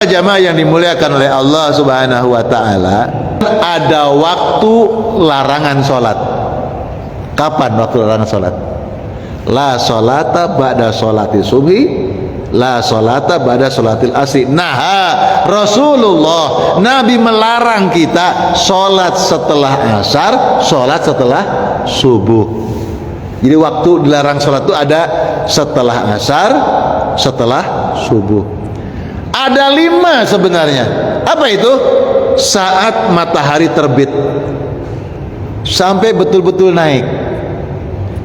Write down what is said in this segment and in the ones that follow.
Jamaah yang dimuliakan oleh Allah Subhanahu wa taala, ada waktu larangan salat. Kapan waktu larangan salat? La salata ba'da salati subhi, la salata ba'da salatil asri. Nah, Rasulullah Nabi melarang kita salat setelah asar, salat setelah subuh. Jadi waktu dilarang salat itu ada setelah asar, setelah subuh. Ada 5 sebenarnya. Apa itu? Saat matahari terbit sampai betul-betul naik.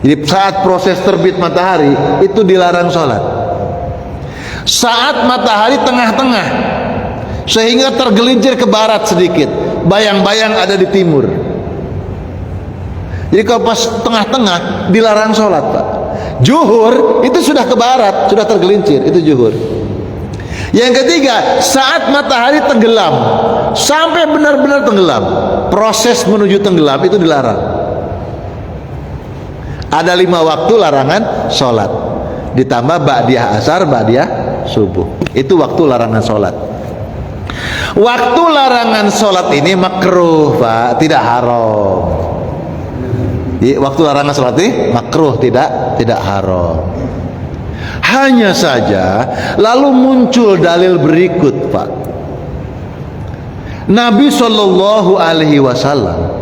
Jadi saat proses terbit matahari itu dilarang sholat. Saat matahari tengah-tengah sehingga tergelincir ke barat sedikit, bayang-bayang ada di timur. Jadi kalau pas tengah-tengah dilarang sholat, Pak. Zuhur itu sudah ke barat, sudah tergelincir, itu zuhur. Yang ketiga, saat matahari tenggelam sampai benar-benar tenggelam, proses menuju tenggelam itu dilarang. Ada 5 waktu larangan sholat, ditambah ba'diyah asar, ba'diyah subuh. Itu waktu larangan sholat. Waktu larangan sholat ini makruh, Pak, tidak haram. Jadi, waktu larangan sholat ini makruh, tidak haram. Hanya saja lalu muncul dalil berikut, Pak. Nabi Shallallahu Alaihi Wasallam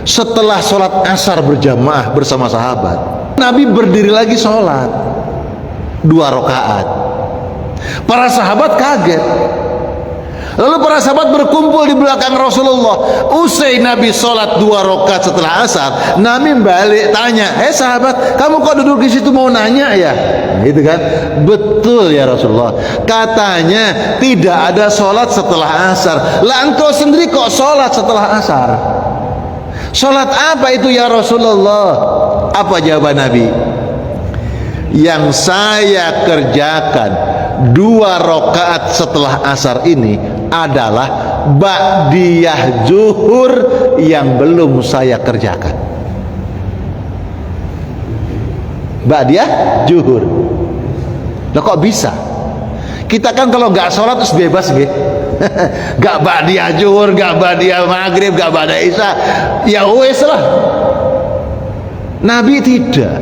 setelah sholat asar berjamaah bersama sahabat, Nabi berdiri lagi sholat 2 rakaat. Para sahabat kaget. Lalu para sahabat berkumpul di belakang Rasulullah. Usai Nabi sholat 2 rakaat setelah asar, Nabi balik tanya, sahabat, kamu kok duduk di situ mau nanya ya? Gitu kan? Betul ya Rasulullah. Katanya tidak ada sholat setelah asar. Lah engkau sendiri kok sholat setelah asar? Sholat apa itu ya Rasulullah? Apa jawaban Nabi? Yang saya kerjakan 2 rakaat setelah asar ini adalah ba'diyah zuhur yang belum saya kerjakan. Ba'diyah zuhur. Loh kok bisa? Kita kan kalau nggak sholat terus bebas gitu. Nggak ba'diyah zuhur, nggak ba'diyah maghrib, nggak ba'diyah isya, ya wes lah. Nabi tidak.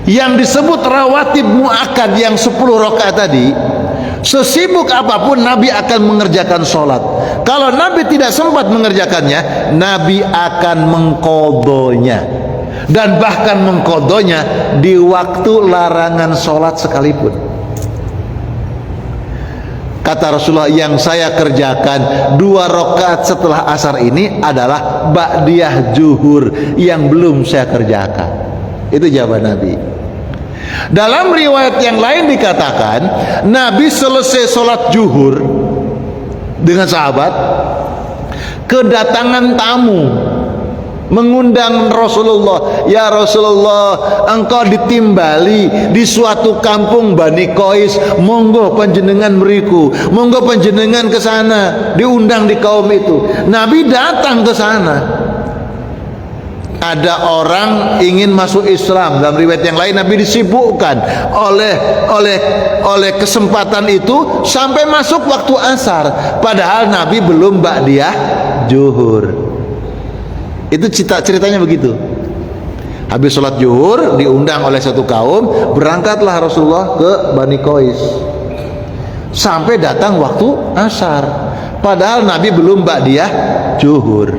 Yang disebut rawatib muakkad yang 10 rakaat tadi, sesibuk apapun Nabi akan mengerjakan sholat. Kalau Nabi tidak sempat mengerjakannya, Nabi akan mengqadhonya, dan bahkan mengqadhonya di waktu larangan sholat sekalipun. Kata Rasulullah, yang saya kerjakan 2 rakaat setelah asar ini adalah ba'diyah zuhur yang belum saya kerjakan. Itu jawaban Nabi. Dalam riwayat yang lain dikatakan, Nabi selesai sholat zuhur dengan sahabat, kedatangan tamu mengundang Rasulullah. Ya Rasulullah, engkau ditimbali di suatu kampung Bani Qais, monggo panjenengan meriku, monggo panjenengan ke sana, diundang di kaum itu. Nabi datang ke sana. Ada orang ingin masuk Islam. Dalam riwayat yang lain Nabi disibukkan oleh kesempatan itu sampai masuk waktu asar, padahal Nabi belum ba'diyah zuhur. Itu ceritanya begitu. Habis sholat zuhur diundang oleh satu kaum, berangkatlah Rasulullah ke Bani Qais sampai datang waktu asar, padahal Nabi belum ba'diyah zuhur.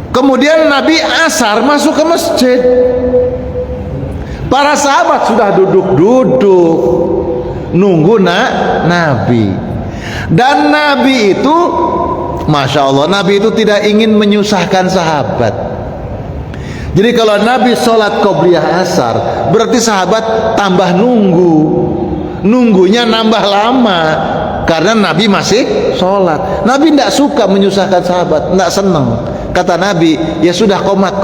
Kemudian Nabi asar masuk ke masjid. Para sahabat sudah duduk-duduk nunggu Nabi. Dan Nabi itu, Masya Allah, Nabi itu tidak ingin menyusahkan sahabat. Jadi kalau Nabi sholat qobliyah asar, berarti sahabat tambah nunggunya nambah lama, karena Nabi masih sholat. Nabi tidak suka menyusahkan sahabat, tidak senang. Kata Nabi, ya sudah qomat,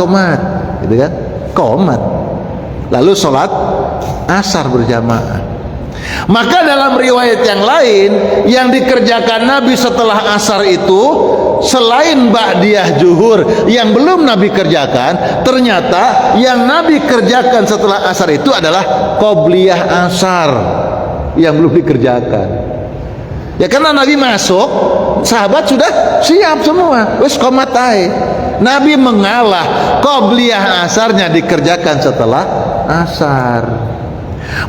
gitu kan? Qomat. Lalu sholat asar berjamaah. Maka dalam riwayat yang lain, yang dikerjakan Nabi setelah asar itu, selain ba'diyah zuhur yang belum Nabi kerjakan, ternyata yang Nabi kerjakan setelah asar itu adalah qobliyah asar. yang belum dikerjakan. Ya karena Nabi masuk, sahabat sudah siap semua, wes qomat ae. Nabi mengalah, qobliyah asarnya dikerjakan setelah asar.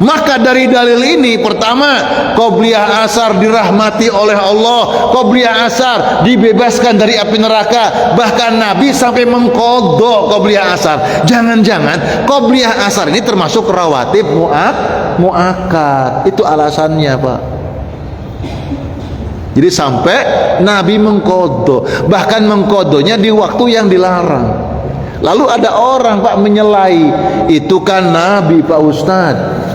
Maka dari dalil ini, pertama, qobliyah asar dirahmati oleh Allah, qobliyah asar dibebaskan dari api neraka. Bahkan Nabi sampai mengqadha qobliyah asar. Jangan-jangan qobliyah asar ini termasuk rawatib muakkad. Itu alasannya, Pak. Jadi sampai Nabi mengqadha, bahkan mengqadhanya di waktu yang dilarang. Lalu ada orang, Pak, menyelai, itu kan Nabi, Pak Ustadz.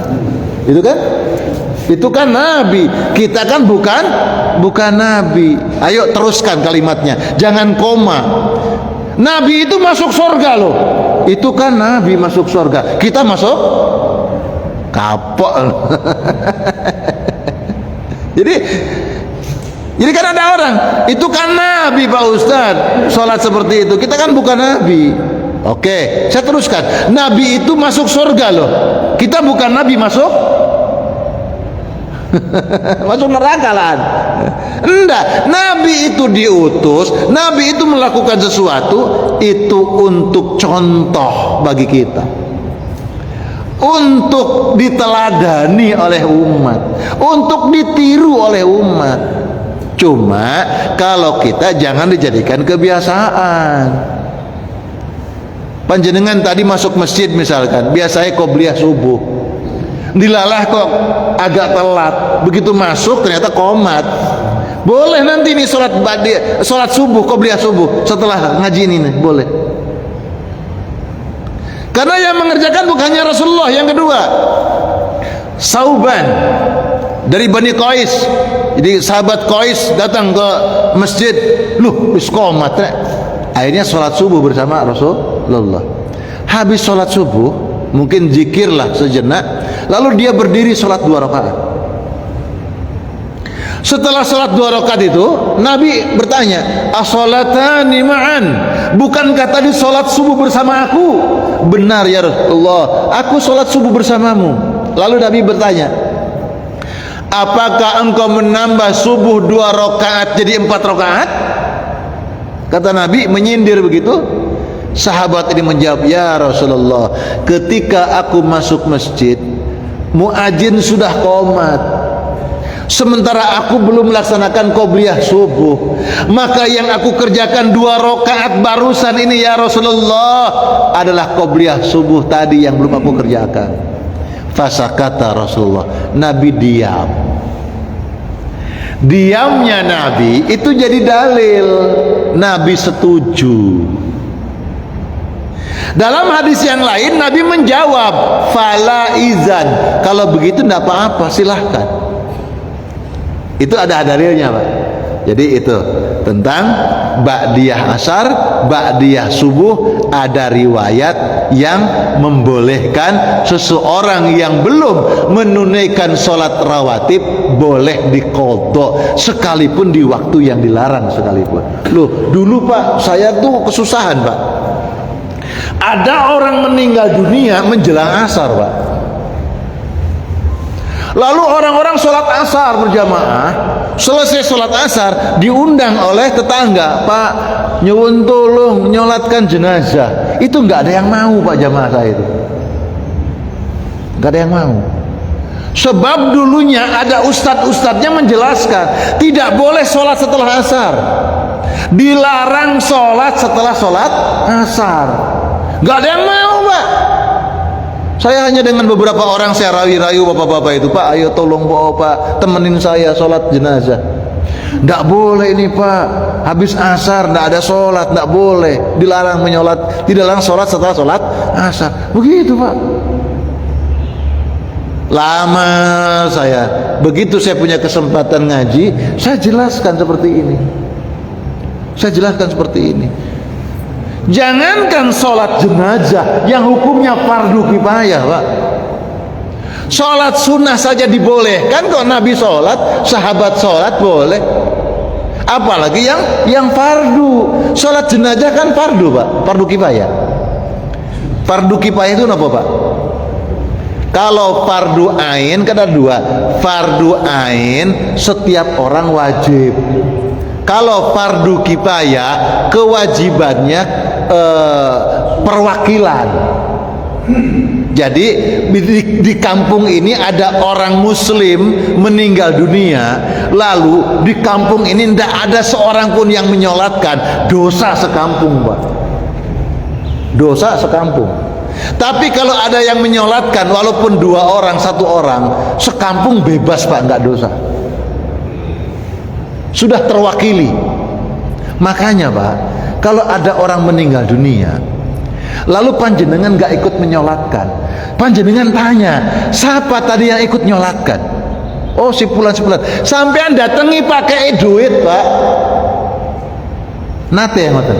Itu kan Nabi. Kita kan bukan Nabi. Ayo teruskan kalimatnya, jangan koma. Nabi itu masuk surga loh. Itu kan Nabi masuk surga, kita masuk kapok. Jadi kan ada orang, itu kan Nabi, Pak Ustadz, sholat seperti itu. Kita kan bukan Nabi. Oke, saya teruskan. Nabi itu masuk surga loh. Kita bukan Nabi, masuk masuk neraka lah. Enggak, Nabi itu diutus, Nabi itu melakukan sesuatu itu untuk contoh bagi kita, untuk diteladani oleh umat, untuk ditiru oleh umat. Cuma kalau kita jangan dijadikan kebiasaan. Panjenengan tadi masuk masjid misalkan, biasanya qobliyah subuh, dilalah kok agak telat, begitu masuk ternyata qomat. Boleh nanti nih sholat subuh, qobliyah subuh setelah ngaji ini nih, boleh. Karena yang mengerjakan bukannya Rasulullah. Yang kedua, Sauban dari Bani Qais. Jadi sahabat Qais datang ke masjid, loh wis qomat. Akhirnya sholat subuh bersama Rasulullah. Habis sholat subuh, mungkin zikirlah sejenak, lalu dia berdiri sholat 2 rakaat. Setelah sholat 2 rakaat itu, Nabi bertanya, as-sholatani ma'an, bukankah tadi sholat subuh bersama aku? Benar ya Rasulullah, aku sholat subuh bersamamu. Lalu Nabi bertanya, apakah engkau menambah subuh 2 rakaat jadi 4 rakaat? Kata Nabi menyindir begitu. Sahabat ini menjawab, ya Rasulullah, ketika aku masuk masjid, muadzin sudah qomat, sementara aku belum melaksanakan qobliyah subuh, maka yang aku kerjakan 2 rakaat barusan ini ya Rasulullah adalah qobliyah subuh tadi yang belum aku kerjakan. Fasakata Rasulullah, Nabi diam. Diamnya Nabi itu jadi dalil Nabi setuju. Dalam hadis yang lain Nabi menjawab, fala izan, kalau begitu tidak apa-apa, silahkan. Itu ada dalilnya, Pak. Jadi itu tentang ba'diyah asar, ba'diyah subuh. Ada riwayat yang membolehkan seseorang yang belum menunaikan sholat rawatib boleh diqadha sekalipun di waktu yang dilarang sekalipun. Loh, dulu Pak, saya tuh kesusahan, Pak. Ada orang meninggal dunia menjelang asar, Pak. Lalu orang-orang sholat asar berjamaah. Selesai sholat asar diundang oleh tetangga, Pak, nyuwun tolong nyolatkan jenazah. Itu nggak ada yang mau, Pak, jamaah saya itu. Nggak ada yang mau. Sebab dulunya ada ustadz-ustadznya menjelaskan tidak boleh sholat setelah asar, dilarang sholat setelah sholat asar. Nggak ada yang mau, Pak. Saya hanya dengan beberapa orang saya rayu-rayu bapak-bapak itu, Pak, ayo tolong Pak, temenin saya sholat jenazah. Nggak boleh ini, Pak, habis asar nggak ada sholat, nggak boleh, dilarang menyolat, dilarang sholat setelah sholat asar. Begitu, Pak. Lama saya, begitu saya punya kesempatan ngaji, saya jelaskan seperti ini. Saya jelaskan seperti ini. Jangankan sholat jenazah yang hukumnya fardu kifayah, Pak, sholat sunnah saja dibolehkan kok. Nabi sholat, sahabat sholat boleh, apalagi yang fardu. Sholat jenazah kan fardu, Pak, fardu kifayah. Fardu kifayah itu apa, Pak? Kalau fardu ain kan ada dua. Fardu ain setiap orang wajib. Kalau fardu kifayah kewajibannya perwakilan. Jadi di kampung ini ada orang muslim meninggal dunia, lalu di kampung ini tidak ada seorang pun yang menyolatkan, dosa sekampung, Pak. Dosa sekampung. Tapi kalau ada yang menyolatkan, walaupun 2 orang, 1 orang, sekampung bebas, Pak, nggak dosa. Sudah terwakili. Makanya, Pak, kalau ada orang meninggal dunia, lalu panjenengan nggak ikut menyolatkan, panjenengan tanya, siapa tadi yang ikut nyolatkan? Oh, si fulan. Sampean datangi pakai duit, Pak. Nate yang ngoten.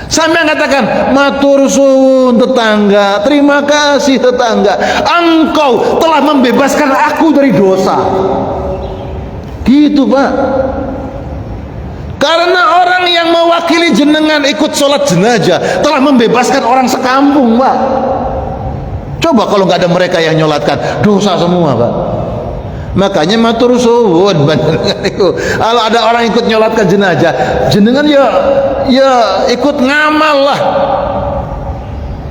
Sampai katakan, matur suwun tetangga, terima kasih tetangga, engkau telah membebaskan aku dari dosa. Gitu, Pak. Karena orang yang mewakili jenengan ikut sholat jenazah telah membebaskan orang sekampung, Pak. Coba kalau nggak ada mereka yang nyolatkan, dosa semua, Pak. Makanya matur suwun kalau ada orang ikut nyolatkan jenazah, jenengan ya ikut ngamal lah.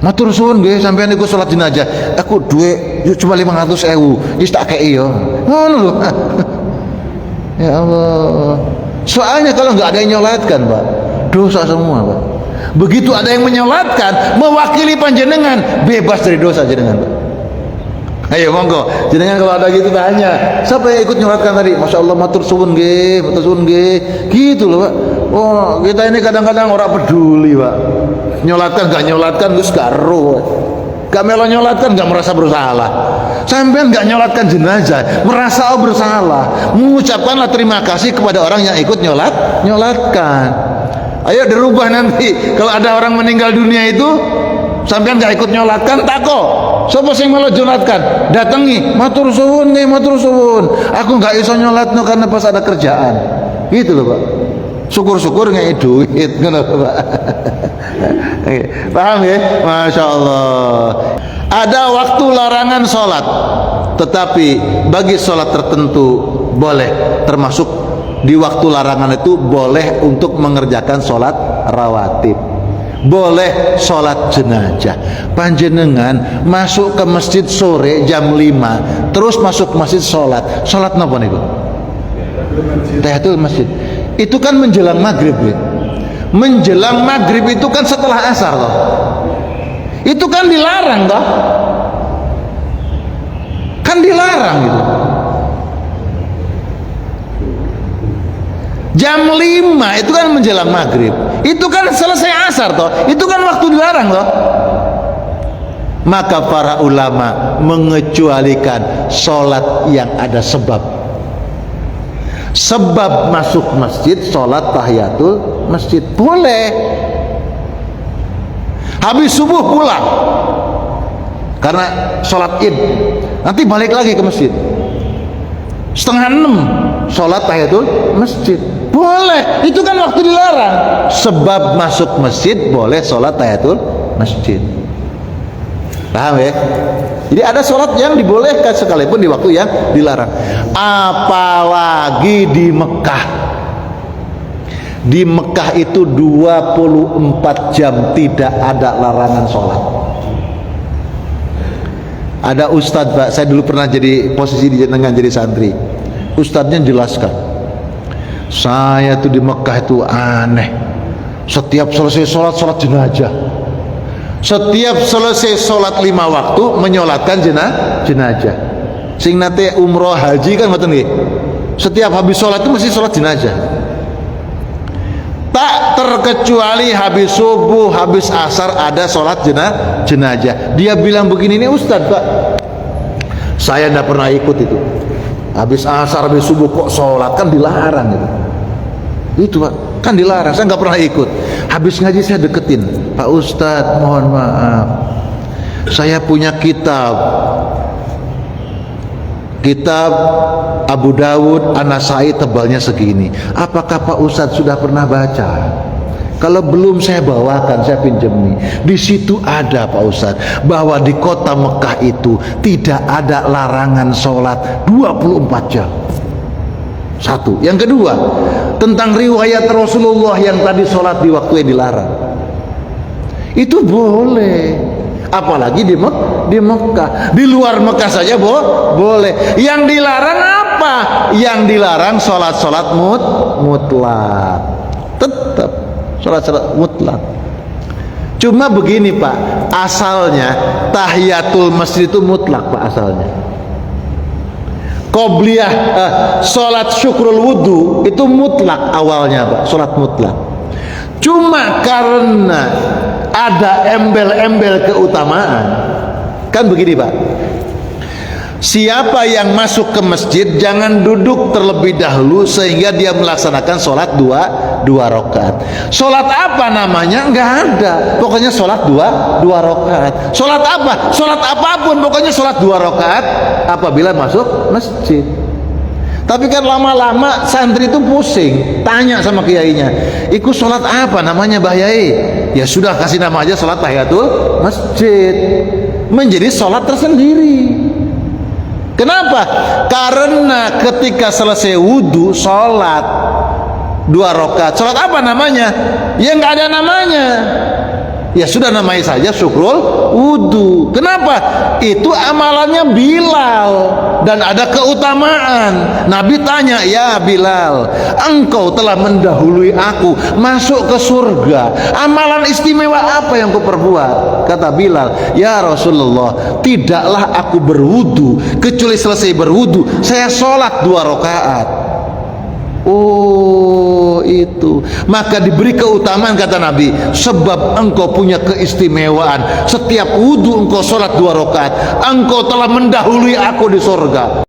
Matur suwun nggih sampean ikut sholat jenazah, aku duit cuma 500.000 wis tak kei yo. Ngono lho. Ya Allah. Soalnya kalau nggak ada yang nyolatkan, Pak, dosa semua, Pak. Begitu ada yang menyolatkan mewakili panjenengan, bebas dari dosa jenengan, Pak. Ayo monggo, jenengan kalau ada gitu tanya, siapa yang ikut nyolatkan tadi? Masya Allah, matur suwun nggih, gitu loh, Pak. Oh, kita ini kadang-kadang orang peduli, Pak. Nyolatkan gak nyolatkan gus karo, gak melo nyolatkan gak merasa bersalah. Sampean gak nyolatkan jenazah merasa bersalah, mengucapkanlah terima kasih kepada orang yang ikut nyolatkan. Ayo dirubah nanti kalau ada orang meninggal dunia itu, sampean gak ikut nyolatkan, tako sapa sing melo nyolatkan, datangi, matur suwun nih, matur suwun, aku gak iso nyolatno karena pas ada kerjaan. Gitu loh, Pak. Syukur-syukur ngei duit, ngono, Pak. Paham ya? Masya Allah. Ada waktu larangan sholat, tetapi bagi sholat tertentu boleh, termasuk di waktu larangan itu boleh untuk mengerjakan sholat rawatib, boleh sholat jenazah. Panjenengan masuk ke masjid sore jam 5, terus masuk masjid sholat napa niku? Tahiyatul masjid. Itu kan menjelang maghrib, ya. Menjelang maghrib itu kan setelah asar loh. Itu kan dilarang toh, kan dilarang gitu. Jam 5 itu kan menjelang maghrib, itu kan selesai asar toh, itu kan waktu dilarang toh. Maka para ulama mengecualikan sholat yang ada sebab masuk masjid, sholat tahiyatul masjid boleh. Habis subuh pulang karena sholat id, nanti balik lagi ke masjid. 5:30 sholat tahiyatul masjid boleh. Itu kan waktu dilarang. Sebab masuk masjid boleh sholat tahiyatul masjid. Paham ya? Jadi ada sholat yang dibolehkan sekalipun di waktu yang dilarang. Apalagi di Mekah. Di Mekah itu 24 jam tidak ada larangan sholat. Ada ustadz, Pak, saya dulu pernah jadi posisi di jenengan jadi santri. Ustadznya jelaskan, saya tuh di Mekah itu aneh. Setiap selesai sholat jenazah. Setiap selesai sholat 5 waktu menyolatkan jenazah. Sing nate umroh haji kan ngoten nggih. Setiap habis sholat itu mesti sholat jenazah. Tak terkecuali habis subuh, habis asar ada sholat jenazah. Dia bilang begini, ini Ustadz, Pak, saya tidak pernah ikut itu. Habis asar, habis subuh kok sholat, kan dilarang itu. Itu, Pak, kan dilarang. Saya nggak pernah ikut. Habis ngaji saya deketin, Pak Ustadz, mohon maaf, saya punya kitab Abu Dawud An-Nasai tebalnya segini. Apakah Pak Ustadz sudah pernah baca? Kalau belum saya bawakan, saya pinjam nih. Di situ ada Pak Ustadz, bahwa di kota Mekah itu tidak ada larangan sholat 24 jam. Satu. Yang kedua, tentang riwayat Rasulullah yang tadi sholat di waktu yang dilarang. Itu boleh. Apalagi di Mekah. Di luar Mekah saja boleh. Yang dilarang apa? Yang dilarang sholat-sholat mutlak. Tetap sholat-sholat mutlak. Cuma begini Pak, asalnya tahiyatul masjid itu mutlak Pak asalnya. Qobliyah sholat syukrul wudu itu mutlak awalnya Pak, sholat mutlak. Cuma karena ada embel-embel keutamaan, kan begini Pak, siapa yang masuk ke masjid jangan duduk terlebih dahulu sehingga dia melaksanakan sholat dua rakaat. Sholat apa namanya? Nggak ada, pokoknya sholat dua rakaat. Sholat apa? Sholat apapun, pokoknya sholat 2 rakaat apabila masuk masjid. Tapi kan lama-lama santri itu pusing, tanya sama kiainya, ikut sholat apa namanya Mbah Yai? Ya sudah, kasih nama aja sholat tahiyatul masjid, menjadi sholat tersendiri. Kenapa? Karena ketika selesai wudhu, sholat 2 rakaat. Sholat apa namanya? Ya nggak ada namanya. Ya sudah, namanya saja syukrul wudhu. Kenapa? Itu amalannya Bilal dan ada keutamaan. Nabi tanya, ya Bilal, engkau telah mendahului aku masuk ke surga. Amalan istimewa apa yang kau perbuat? Kata Bilal, ya Rasulullah, tidaklah aku berwudhu kecuali selesai berwudhu saya sholat 2 rakaat. Oh itu, maka diberi keutamaan kata Nabi, sebab engkau punya keistimewaan. Setiap wudhu engkau sholat 2 rakaat, engkau telah mendahului aku di surga.